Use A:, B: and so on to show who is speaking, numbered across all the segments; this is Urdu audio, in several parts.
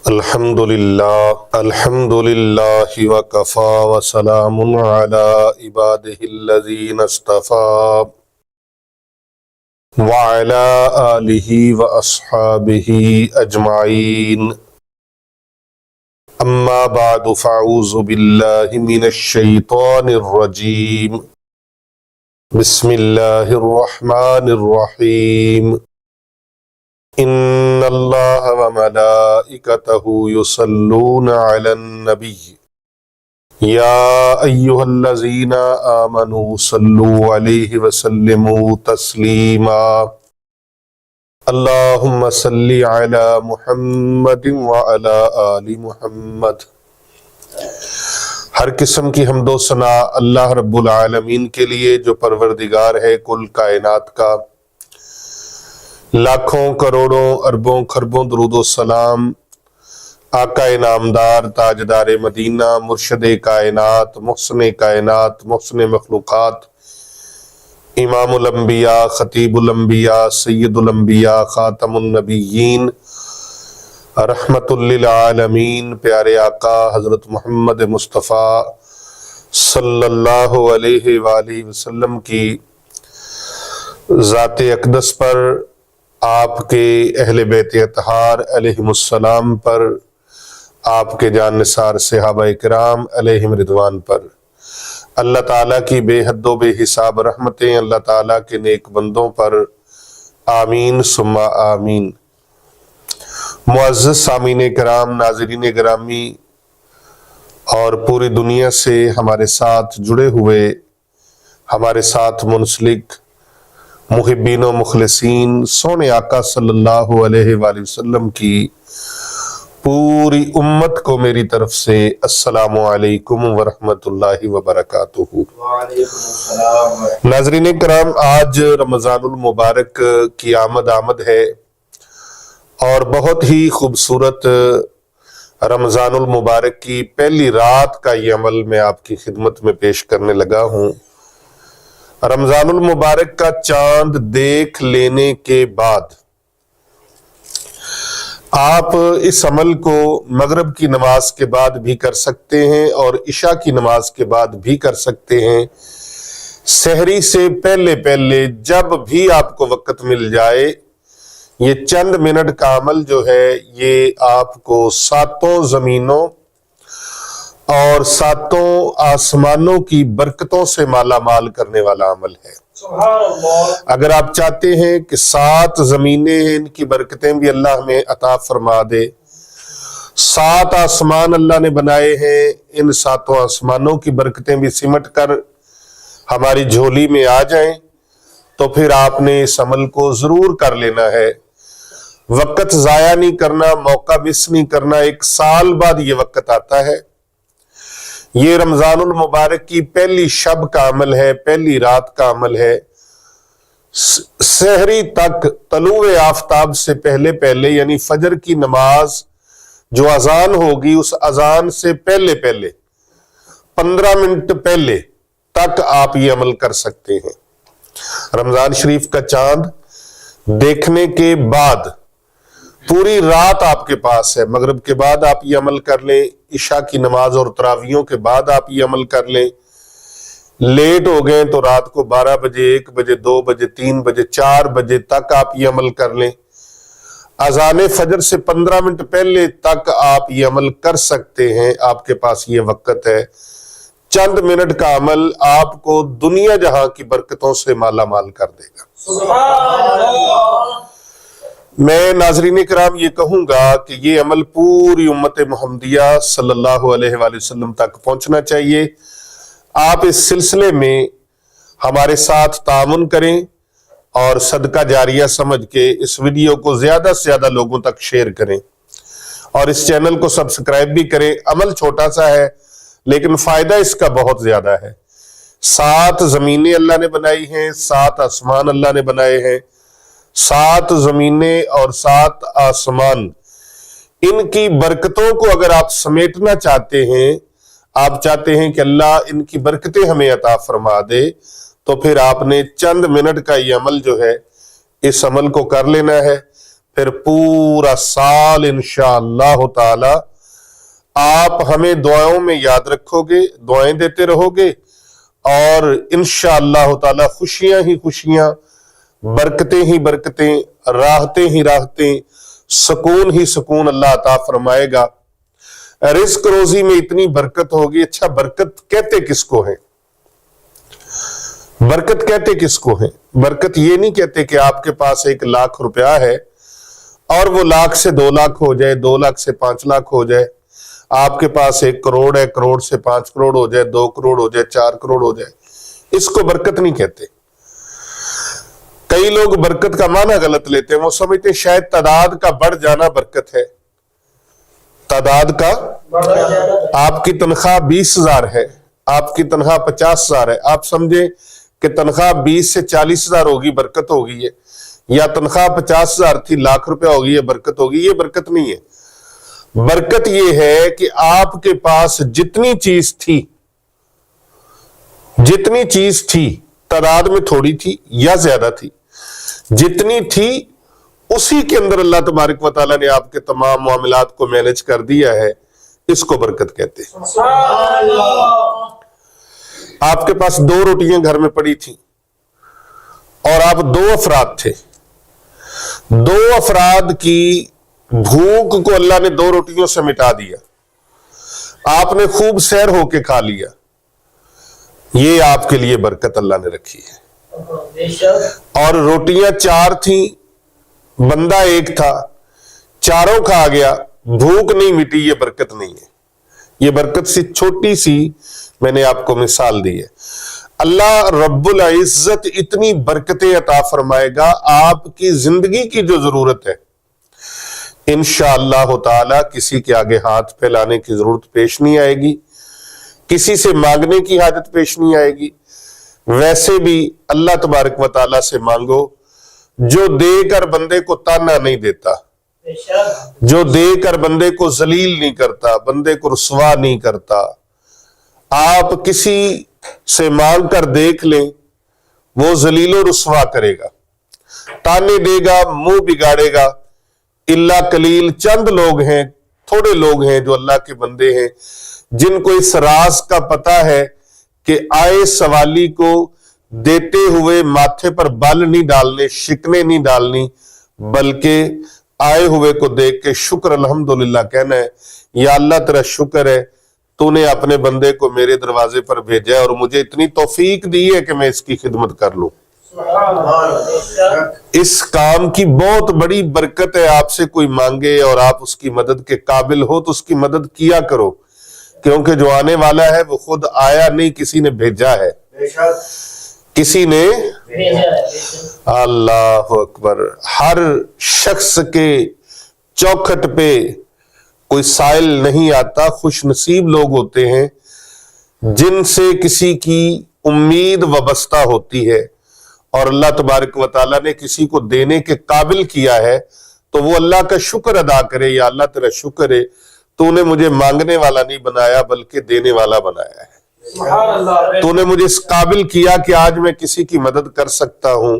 A: الحمدللہ وکفا وسلام علی عبادہ الذین اصطفی وعلی آلہ واصحابہ اجمعین اما بعد فاعوذ باللہ من الشیطان الرجیم بسم اللہ الرحمن الرحیم ان اللہ وملائکتہ یصلون علی النبی یا ایہا الذین آمنوا صلوا علیہ وسلموا تسلیما اللہم صلی علی محمد وعلی آل محمد۔ ہر قسم کی حمد و ثنا اللہ رب العالمین کے لیے جو پروردگار ہے کل کائنات کا۔ لاکھوں کروڑوں اربوں خربوں درود و سلام آقا نامدار تاجدار مدینہ مرشد کائنات محسن کائنات محسن مخلوقات امام الانبیاء خطیب الانبیاء سید الانبیاء خاتم النبیین رحمت للعالمین پیارے آقا حضرت محمد مصطفیٰ صلی اللہ علیہ وآلہ وسلم کی ذات اقدس پر، آپ کے اہل بیت اطہار علیہم السلام پر، آپ کے جان نثار صحابہ کرام علیہم رضوان پر اللہ تعالیٰ کی بے حد و بے حساب رحمتیں اللہ تعالیٰ کے نیک بندوں پر آمین ثم آمین۔ معزز سامعین کرام، ناظرین گرامی اور پوری دنیا سے ہمارے ساتھ جڑے ہوئے، ہمارے ساتھ منسلک محبین و مخلصین سونے آقا صلی اللہ علیہ وآلہ وسلم کی پوری امت کو میری طرف سے السلام علیکم ورحمۃ اللہ وبرکاتہ۔ ناظرین کرام، آج رمضان المبارک کی آمد ہے اور بہت ہی خوبصورت رمضان المبارک کی پہلی رات کا یہ عمل میں آپ کی خدمت میں پیش کرنے لگا ہوں۔ رمضان المبارک کا چاند دیکھ لینے کے بعد آپ اس عمل کو مغرب کی نماز کے بعد بھی کر سکتے ہیں اور عشاء کی نماز کے بعد بھی کر سکتے ہیں۔ سحری سے پہلے جب بھی آپ کو وقت مل جائے، یہ چند منٹ کا عمل جو ہے یہ آپ کو ساتوں زمینوں اور ساتوں آسمانوں کی برکتوں سے مالا مال کرنے والا عمل ہے۔ اگر آپ چاہتے ہیں کہ 7 زمینیں ہیں، ان کی برکتیں بھی اللہ ہمیں عطا فرما دے، 7 آسمان اللہ نے بنائے ہیں، ان 7 آسمانوں کی برکتیں بھی سمٹ کر ہماری جھولی میں آ جائیں، تو پھر آپ نے اس عمل کو ضرور کر لینا ہے۔ وقت ضائع نہیں کرنا، موقع مس نہیں کرنا۔ 1 سال بعد یہ وقت آتا ہے۔ یہ رمضان المبارک کی پہلی شب کا عمل ہے، پہلی رات کا عمل ہے۔ سحری تک طلوع آفتاب سے پہلے یعنی فجر کی نماز جو اذان ہوگی، اس اذان سے پہلے 15 منٹ پہلے تک آپ یہ عمل کر سکتے ہیں۔ رمضان شریف کا چاند دیکھنے کے بعد پوری رات آپ کے پاس ہے۔ مغرب کے بعد آپ یہ عمل کر لیں، عشاء کی نماز اور تراویحوں کے بعد آپ یہ عمل کر لیں۔ لیٹ ہو گئے تو رات کو 12 بجے 1 بجے 2 بجے 3 بجے 4 بجے تک آپ یہ عمل کر لیں۔ اذان فجر سے 15 منٹ پہلے تک آپ یہ عمل کر سکتے ہیں، آپ کے پاس یہ وقت ہے۔ چند منٹ کا عمل آپ کو دنیا جہاں کی برکتوں سے مالا مال کر دے گا۔ سبحان اللہ۔ میں ناظرین کرام یہ کہوں گا کہ یہ عمل پوری امت محمدیہ صلی اللہ علیہ وآلہ وسلم تک پہنچنا چاہیے۔ آپ اس سلسلے میں ہمارے ساتھ تعاون کریں اور صدقہ جاریہ سمجھ کے اس ویڈیو کو زیادہ سے زیادہ لوگوں تک شیئر کریں اور اس چینل کو سبسکرائب بھی کریں۔ عمل چھوٹا سا ہے لیکن فائدہ اس کا بہت زیادہ ہے۔ 7 زمینیں اللہ نے بنائی ہیں، 7 آسمان اللہ نے بنائے ہیں۔ 7 زمینیں اور 7 آسمان، ان کی برکتوں کو اگر آپ سمیٹنا چاہتے ہیں، آپ چاہتے ہیں کہ اللہ ان کی برکتیں ہمیں عطا فرما دے، تو پھر آپ نے چند منٹ کا یہ عمل جو ہے اس عمل کو کر لینا ہے۔ پھر پورا سال انشاءاللہ تعالی آپ ہمیں دعاؤں میں یاد رکھو گے، دعائیں دیتے رہو گے، اور انشاءاللہ تعالی خوشیاں ہی خوشیاں، برکتیں ہی برکتیں، راحتیں ہی راحتیں، سکون ہی سکون اللہ عطا فرمائے گا۔ رزق روزی میں اتنی برکت ہوگی۔ اچھا، برکت کہتے کس کو ہیں؟ برکت کہتے کس کو ہیں؟ برکت یہ نہیں کہتے کہ آپ کے پاس 1,00,000 روپیہ ہے اور وہ 1,00,000 سے 2,00,000 ہو جائے، 2,00,000 سے 5,00,000 ہو جائے، آپ کے پاس 1 کروڑ ہے، کروڑ سے 5 کروڑ ہو جائے، 2 کروڑ ہو جائے، 4 کروڑ ہو جائے، اس کو برکت نہیں کہتے۔ کئی لوگ برکت کا معنی غلط لیتے ہیں، وہ سمجھتے ہیں شاید تعداد کا بڑھ جانا برکت ہے۔ تعداد کا، آپ کی تنخواہ 20,000 ہے، آپ کی تنخواہ 50,000 ہے، آپ سمجھیں کہ تنخواہ 20 سے 40,000 ہوگی برکت ہوگی ہے، یا تنخواہ 50,000 تھی 1,00,000 روپیہ ہوگی ہے برکت ہوگی، یہ برکت نہیں ہے۔ برکت یہ ہے کہ آپ کے پاس جتنی چیز تھی تعداد میں تھوڑی تھی یا زیادہ تھی، جتنی تھی اسی کے اندر اللہ تبارک و تعالیٰ نے آپ کے تمام معاملات کو مینج کر دیا ہے، اس کو برکت کہتے ہیں۔ آپ کے پاس 2 روٹیاں گھر میں پڑی تھیں اور آپ 2 افراد تھے، 2 افراد کی بھوک کو اللہ نے 2 روٹیوں سے مٹا دیا، آپ نے خوب سیر ہو کے کھا لیا، یہ آپ کے لیے برکت اللہ نے رکھی ہے۔ اور روٹیاں 4 تھیں، بندہ 1 تھا، 4 کھا گیا، بھوک نہیں مٹی، یہ برکت نہیں ہے۔ یہ برکت سی چھوٹی سی میں نے آپ کو مثال دی ہے۔ اللہ رب العزت اتنی برکتیں عطا فرمائے گا، آپ کی زندگی کی جو ضرورت ہے انشاءاللہ تعالی کسی کے آگے ہاتھ پھیلانے کی ضرورت پیش نہیں آئے گی، کسی سے مانگنے کی حاجت پیش نہیں آئے گی۔ ویسے بھی اللہ تبارک و تعالی سے مانگو، جو دے کر بندے کو تانا نہیں دیتا، جو دے کر بندے کو ذلیل نہیں کرتا، بندے کو رسوا نہیں کرتا۔ آپ کسی سے مانگ کر دیکھ لیں، وہ ذلیل و رسوا کرے گا، تانے دے گا، منہ بگاڑے گا۔ اللہ قلیل، چند لوگ ہیں، تھوڑے لوگ ہیں جو اللہ کے بندے ہیں جن کو اس راز کا پتہ ہے کہ آئے سوالی کو دیتے ہوئے ماتھے پر بال نہیں ڈالنے، شکنے نہیں ڈالنی، بلکہ آئے ہوئے کو دیکھ کے شکر الحمدللہ کہنا ہے، یا اللہ تیرا شکر ہے، تو نے اپنے بندے کو میرے دروازے پر بھیجا ہے اور مجھے اتنی توفیق دی ہے کہ میں اس کی خدمت کر لوں۔ اس کام کی بہت بڑی برکت ہے۔ آپ سے کوئی مانگے اور آپ اس کی مدد کے قابل ہو تو اس کی مدد کیا کرو، کیونکہ جو آنے والا ہے وہ خود آیا نہیں، کسی نے بھیجا ہے، کسی نے۔ اللہ اکبر۔ ہر شخص کے چوکھٹ پہ کوئی سائل نہیں آتا، خوش نصیب لوگ ہوتے ہیں جن سے کسی کی امید وابستہ ہوتی ہے، اور اللہ تبارک و تعالیٰ نے کسی کو دینے کے قابل کیا ہے تو وہ اللہ کا شکر ادا کرے، یا اللہ تیرا شکر ہے، تو نے مجھے مانگنے والا نہیں بنایا بلکہ دینے والا بنایا ہے۔ تو نے مجھے اس قابل کیا کہ آج میں کسی کی مدد کر سکتا ہوں،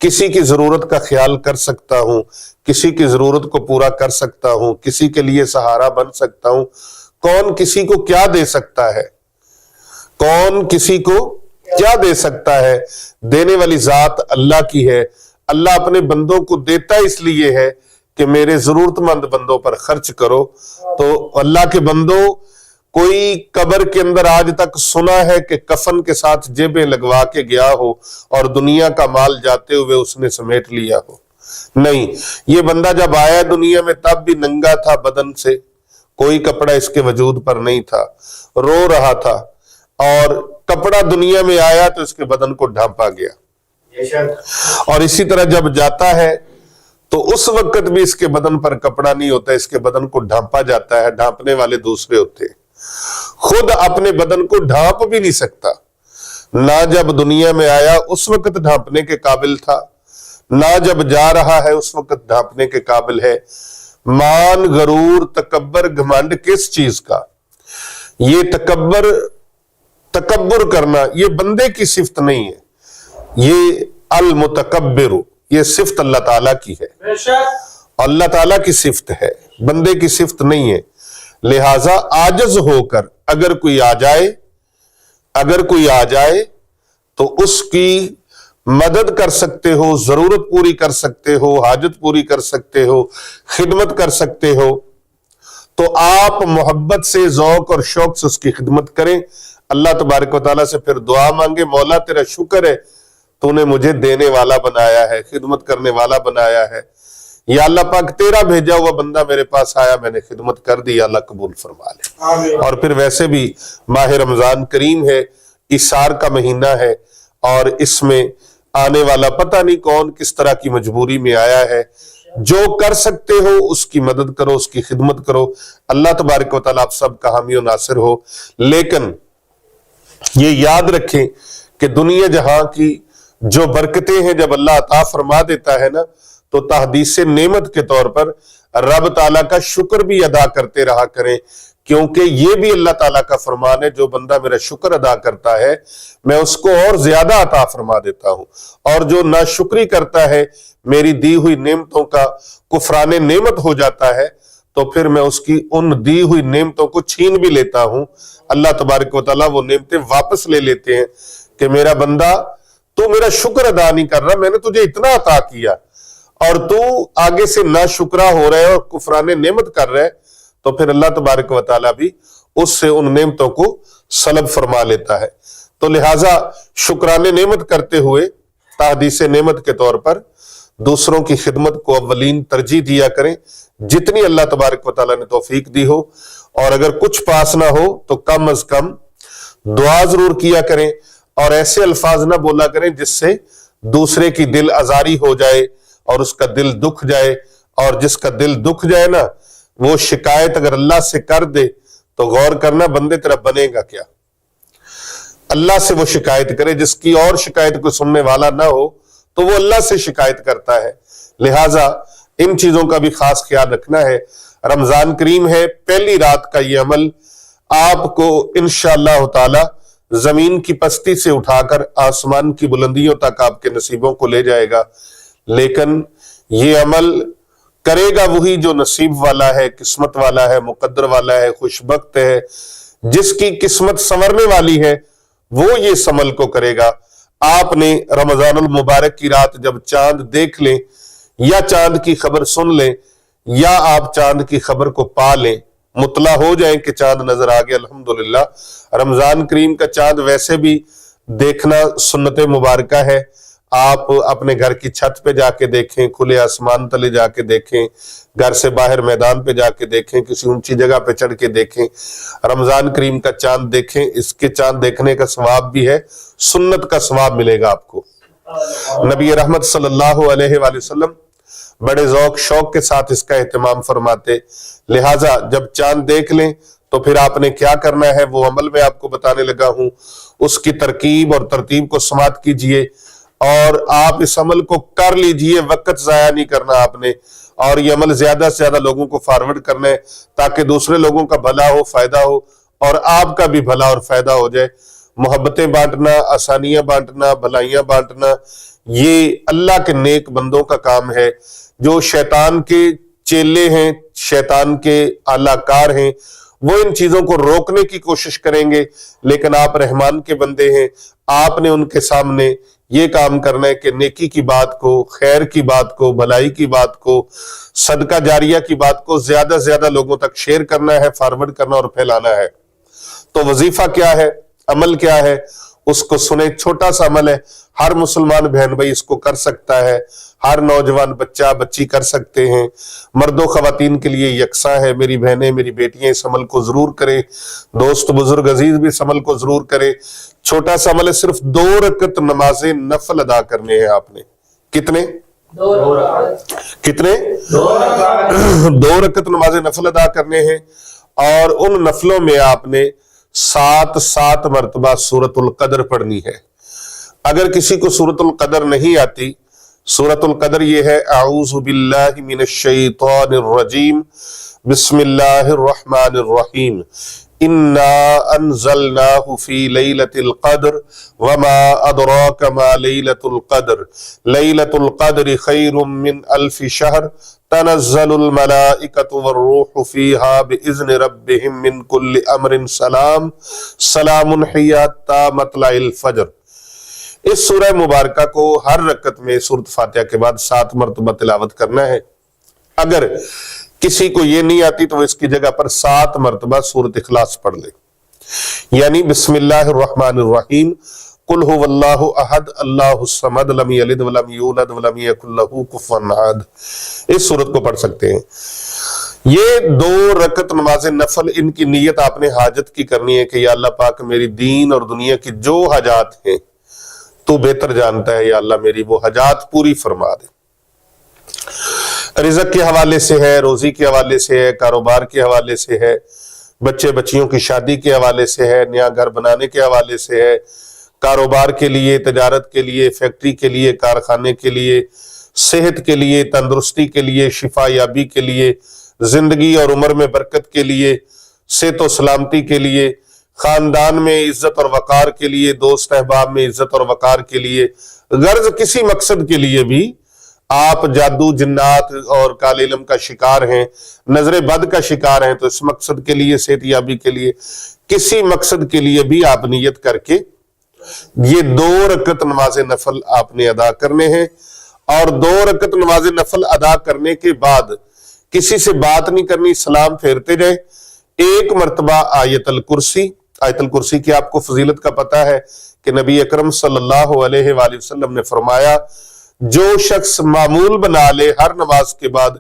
A: کسی کی ضرورت کا خیال کر سکتا ہوں، کسی کی ضرورت کو پورا کر سکتا ہوں، کسی کے لیے سہارا بن سکتا ہوں۔ کون کسی کو کیا دے سکتا ہے؟ کون کسی کو کیا دے سکتا ہے؟ دینے والی ذات اللہ کی ہے۔ اللہ اپنے بندوں کو دیتا اس لیے ہے کہ میرے ضرورت مند بندوں پر خرچ کرو۔ تو اللہ کے بندوں، کوئی قبر کے اندر آج تک سنا ہے کہ کفن کے ساتھ جیبیں لگوا کے گیا ہو اور دنیا کا مال جاتے ہوئے اس نے سمیٹ لیا ہو؟ نہیں، یہ بندہ جب آیا دنیا میں تب بھی ننگا تھا بدن سے، کوئی کپڑا اس کے وجود پر نہیں تھا، رو رہا تھا، اور کپڑا دنیا میں آیا تو اس کے بدن کو ڈھانپا گیا، اور اسی طرح جب جاتا ہے تو اس وقت بھی اس کے بدن پر کپڑا نہیں ہوتا، اس کے بدن کو ڈھانپا جاتا ہے، ڈھانپنے والے دوسرے ہوتے ہیں۔ خود اپنے بدن کو ڈھانپ بھی نہیں سکتا، نہ جب دنیا میں آیا اس وقت ڈھانپنے کے قابل تھا، نہ جب جا رہا ہے اس وقت ڈھانپنے کے قابل ہے۔ مان، غرور، تکبر، گھمنڈ کس چیز کا؟ یہ تکبر کرنا یہ بندے کی صفت نہیں ہے، یہ المتکبر، یہ صفت اللہ تعالیٰ کی ہے۔ اللہ تعالیٰ کی صفت ہے، بندے کی صفت نہیں ہے۔ لہذا عاجز ہو کر اگر کوئی آ جائے تو اس کی مدد کر سکتے ہو، ضرورت پوری کر سکتے ہو، حاجت پوری کر سکتے ہو، خدمت کر سکتے ہو، تو آپ محبت سے، ذوق اور شوق سے اس کی خدمت کریں۔ اللہ تبارک و تعالیٰ سے پھر دعا مانگے، مولا تیرا شکر ہے تو نے مجھے دینے والا بنایا ہے، خدمت کرنے والا بنایا ہے، یا اللہ پاک تیرا بھیجا ہوا بندہ میرے پاس آیا، میں نے خدمت کر دی، اللہ قبول فرما لے۔ اور پھر ویسے بھی ماہ رمضان کریم ہے، ایثار کا مہینہ ہے، اور اس میں آنے والا پتہ نہیں کون کس طرح کی مجبوری میں آیا ہے، جو کر سکتے ہو اس کی مدد کرو، اس کی خدمت کرو۔ اللہ تبارک و تعالیٰ آپ سب کا حامی و ناصر ہو۔ لیکن یہ یاد رکھیں کہ دنیا جہاں کی جو برکتیں ہیں جب اللہ عطا فرما دیتا ہے نا، تو تحدیث نعمت کے طور پر رب تعالیٰ کا شکر بھی ادا کرتے رہا کریں، کیونکہ یہ بھی اللہ تعالیٰ کا فرمان ہے، جو بندہ میرا شکر ادا کرتا ہے میں اس کو اور زیادہ عطا فرما دیتا ہوں، اور جو ناشکری کرتا ہے میری دی ہوئی نعمتوں کا کفران نعمت ہو جاتا ہے، تو پھر میں اس کی ان دی ہوئی نعمتوں کو چھین بھی لیتا ہوں۔ اللہ تبارک و تعالیٰ وہ نعمتیں واپس لے لیتے ہیں کہ میرا بندہ تو میرا شکر ادا نہیں کر رہا، میں نے تجھے اتنا عطا کیا اور تو آگے سے ناشکرا ہو رہے اور کفران نعمت کر رہے، تو پھر اللہ تبارک و تعالیٰ بھی اس سے ان نعمتوں کو سلب فرما لیتا ہے۔ تو لہٰذا شکران نعمت کرتے ہوئے تحدیث نعمت کے طور پر دوسروں کی خدمت کو اولین ترجیح دیا کریں، جتنی اللہ تبارک و تعالیٰ نے توفیق دی ہو، اور اگر کچھ پاس نہ ہو تو کم از کم دعا ضرور کیا کریں، اور ایسے الفاظ نہ بولا کریں جس سے دوسرے کی دل آزاری ہو جائے اور اس کا دل دکھ جائے، اور جس کا دل دکھ جائے نا وہ شکایت اگر اللہ سے کر دے تو غور کرنا بندے تیرا بنے گا کیا۔ اللہ سے وہ شکایت کرے، جس کی اور شکایت کو سننے والا نہ ہو تو وہ اللہ سے شکایت کرتا ہے۔ لہٰذا ان چیزوں کا بھی خاص خیال رکھنا ہے۔ رمضان کریم ہے، پہلی رات کا یہ عمل آپ کو انشاءاللہ تعالی زمین کی پستی سے اٹھا کر آسمان کی بلندیوں تک آپ کے نصیبوں کو لے جائے گا، لیکن یہ عمل کرے گا وہی جو نصیب والا ہے، قسمت والا ہے، مقدر والا ہے، خوش بخت ہے۔ جس کی قسمت سنورنے والی ہے وہ یہ اس عمل کو کرے گا۔ آپ نے رمضان المبارک کی رات جب چاند دیکھ لیں، یا چاند کی خبر سن لیں، یا آپ چاند کی خبر کو پا لیں، مطلع ہو جائیں کہ چاند نظر آ گیا، الحمدللہ۔ رمضان کریم کا چاند ویسے بھی دیکھنا سنت مبارکہ ہے، آپ اپنے گھر کی چھت پہ جا کے دیکھیں، کھلے آسمان تلے جا کے دیکھیں، گھر سے باہر میدان پہ جا کے دیکھیں، کسی اونچی جگہ پہ چڑھ کے دیکھیں، رمضان کریم کا چاند دیکھیں۔ اس کے چاند دیکھنے کا ثواب بھی ہے، سنت کا ثواب ملے گا آپ کو۔ نبی رحمت صلی اللہ علیہ وآلہ وسلم بڑے ذوق شوق کے ساتھ اس کا اہتمام فرماتے، لہٰذا جب چاند دیکھ لیں تو پھر آپ نے کیا کرنا ہے وہ عمل میں آپ کو بتانے لگا ہوں۔ اس کی ترکیب اور ترتیب کو سماعت کیجئے، اور آپ اس عمل کو کر لیجئے، وقت ضائع نہیں کرنا آپ نے، اور یہ عمل زیادہ سے زیادہ لوگوں کو فارورڈ کرنا ہے تاکہ دوسرے لوگوں کا بھلا ہو، فائدہ ہو، اور آپ کا بھی بھلا اور فائدہ ہو جائے۔ محبتیں بانٹنا، آسانیاں بانٹنا، بھلائیاں بانٹنا، یہ اللہ کے نیک بندوں کا کام ہے۔ جو شیطان کے چیلے ہیں، شیطان کے اعلی کار ہیں، وہ ان چیزوں کو روکنے کی کوشش کریں گے، لیکن آپ رحمان کے بندے ہیں، آپ نے ان کے سامنے یہ کام کرنا ہے کہ نیکی کی بات کو، خیر کی بات کو، بھلائی کی بات کو، صدقہ جاریہ کی بات کو زیادہ سے زیادہ لوگوں تک شیئر کرنا ہے، فارورڈ کرنا اور پھیلانا ہے۔ تو وظیفہ کیا ہے، عمل کیا ہے، اس کو سنیں۔ چھوٹا سا عمل ہے، ہر مسلمان بہن بھائی اس کو کر سکتا ہے، ہر نوجوان بچہ بچی کر سکتے ہیں، مرد و خواتین کے لیے یکساں ہے۔ میری بہنیں، میری بیٹیاں اس عمل کو ضرور کریں، دوست بزرگ عزیز بھی اس عمل کو ضرور کریں۔ چھوٹا سا عمل ہے، صرف 2 رکعت نماز نفل ادا کرنے ہیں آپ نے۔ کتنے؟ 2 رکعت نماز نفل ادا کرنے ہیں، اور ان نفلوں میں آپ نے 7 مرتبہ سورۃ القدر پڑھنی ہے۔ اگر کسی کو سورۃ القدر نہیں آتی، سورۃ القدر یہ ہے: اعوذ باللہ من الشیطان الرجیم، بسم اللہ الرحمن الرحیم، انا انزلناه فی لیلۃ القدر وما ادراک ما لیلۃ القدر لیلۃ القدر خیر من الف شہر تنزل الملائکۃ والروح فیہا باذن ربہم من کل امر سلام سلام ہی حتی مطلع الفجر۔ اس سورہ مبارکہ کو ہر رکعت میں سورۃ فاتحہ کے بعد 7 مرتبہ تلاوت کرنا ہے۔ اگر کسی کو یہ نہیں آتی تو وہ اس کی جگہ پر 7 مرتبہ سورۃ اخلاص پڑھ لے، یعنی بسم اللہ الرحمن الرحیم، قل هو اللہ احد اللہ الصمد لم یلد ولم یولد ولم یکن لہ کفوا احد، اس سورت کو پڑھ سکتے ہیں۔ یہ 2 رکعت نماز نفل، ان کی نیت آپ نے حاجت کی کرنی ہے کہ یا اللہ پاک میری دین اور دنیا کی جو حاجات ہیں تو بہتر جانتا ہے، یا اللہ میری وہ حاجات پوری فرما دے۔ رزق کے حوالے سے ہے، روزی کے حوالے سے ہے، کاروبار کے حوالے سے ہے، بچے بچیوں کی شادی کے حوالے سے ہے، نیا گھر بنانے کے حوالے سے ہے، کاروبار کے لیے، تجارت کے لیے، فیکٹری کے لیے، کارخانے کے لیے، صحت کے لیے، تندرستی کے لیے، شفا یابی کے لیے، زندگی اور عمر میں برکت کے لیے، صحت و سلامتی کے لیے، خاندان میں عزت اور وقار کے لیے، دوست احباب میں عزت اور وقار کے لیے، غرض کسی مقصد کے لیے بھی آپ جادو جنات اور کالے علم کا شکار ہیں، نظر بد کا شکار ہیں، تو اس مقصد کے لیے، صحت یابی کے لیے، کسی مقصد کے لیے بھی آپ نیت کر کے یہ 2 رکعت نماز نفل آپ نے ادا کرنے ہیں۔ اور 2 رکعت نماز نفل ادا کرنے کے بعد کسی سے بات نہیں کرنی، سلام پھیرتے جائیں۔ 1 مرتبہ آیت الکرسی، آیت الکرسی کی آپ کو فضیلت کا پتہ ہے کہ نبی اکرم صلی اللہ علیہ وآلہ وسلم نے فرمایا جو شخص معمول بنا لے ہر نماز کے بعد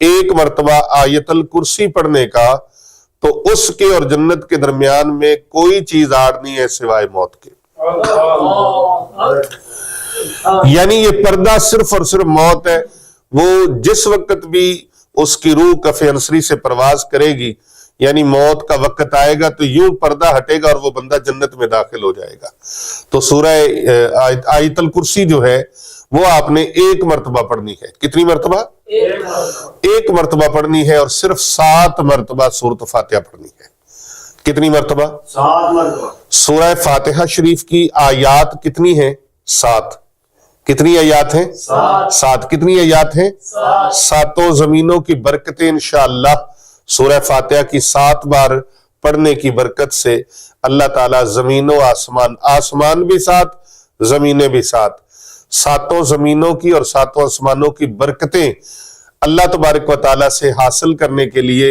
A: 1 مرتبہ آیت الکرسی پڑھنے کا، تو اس کے اور جنت کے درمیان میں کوئی چیز آڑ نہیں ہے سوائے موت کے۔ یعنی یہ پردہ صرف اور صرف موت ہے۔ وہ جس وقت بھی اس کی روح کف انصری سے پرواز کرے گی، یعنی موت کا وقت آئے گا تو یوں پردہ ہٹے گا اور وہ بندہ جنت میں داخل ہو جائے گا۔ تو سورہ آیت الکرسی جو ہے وہ آپ نے 1 مرتبہ پڑھنی ہے۔ کتنی مرتبہ؟ 1 مرتبہ پڑھنی ہے، اور صرف 7 مرتبہ سورۃ فاتحہ پڑھنی ہے۔ کتنی مرتبہ؟
B: 7 مرتبہ۔
A: سورہ فاتحہ شریف کی آیات کتنی ہیں؟ 7۔ کتنی آیات ہیں؟ 7۔ کتنی آیات ہیں؟ 7 زمینوں کی برکتیں انشاءاللہ سورہ فاتحہ کی 7 بار پڑھنے کی برکت سے اللہ تعالیٰ زمین و آسمان بھی 7، زمینیں بھی 7، 7 زمینوں کی اور 7 آسمانوں کی برکتیں اللہ تبارک و تعالیٰ سے حاصل کرنے کے لیے،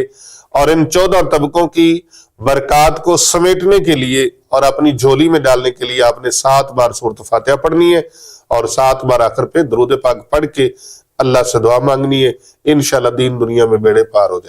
A: اور ان 14 طبقوں کی برکات کو سمیٹنے کے لیے اور اپنی جھولی میں ڈالنے کے لیے آپ نے 7 بار سورۃ فاتحہ پڑھنی ہے، اور 7 بار آخر پہ درود پاک پڑھ کے اللہ سے دعا مانگنی ہے۔ انشاءاللہ دین دنیا میں بیڑے پار ہو جائے۔